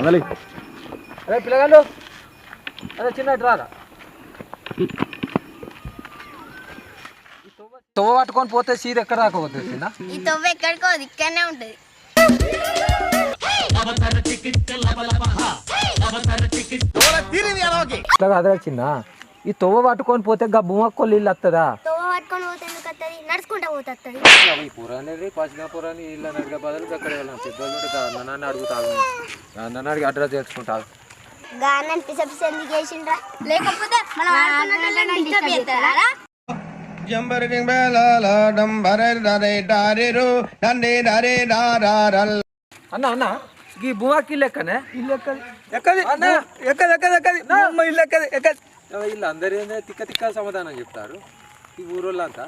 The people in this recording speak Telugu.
అరే పిల్లగాళ్ళు అదే చిన్న రారా తొవ్వ పట్టుకొని పోతే సీద ఎక్కడ రాకపోతుంది ఈ తొవ్వ ఎక్కడికో ఇక్కడనే ఉంటుంది. ఇట్లా కాదురా చిన్న ఈ తొవ్వ పట్టుకొని పోతే గా భూమక్కోళ్ళు ఇల్లు వస్తుందా? తొవ్వ పట్టుకొని పోతే ఎందుకు వస్తుంది? నడుచుకుంటా పోతుంది. ఈ పురాణి పసిగా పురాణి ఇల్లు అడిగే బదులు అక్కడ పెద్దోళ్ళు అన్నాన్ని అడుగుతాను అన్నాన్ని అడిగి అడ్రస్ తెలుసుకుంటాను. గానం పిసపిస ఎందుకు చేసిండ్రా? లేకపోతే మనం ఆడుకున్నట్టు డిస్టర్బ్ చేస్తారా? అన్న అన్న ఈ భూమాకి ఇల్లు ఎక్కనే ఇల్లు ఎక్కది ఇల్లు ఎక్కది ఇల్లు అందరూ తిక్క తిక్క సమాధానం చెప్తారు ఈ ఊరోళ్ళంతా.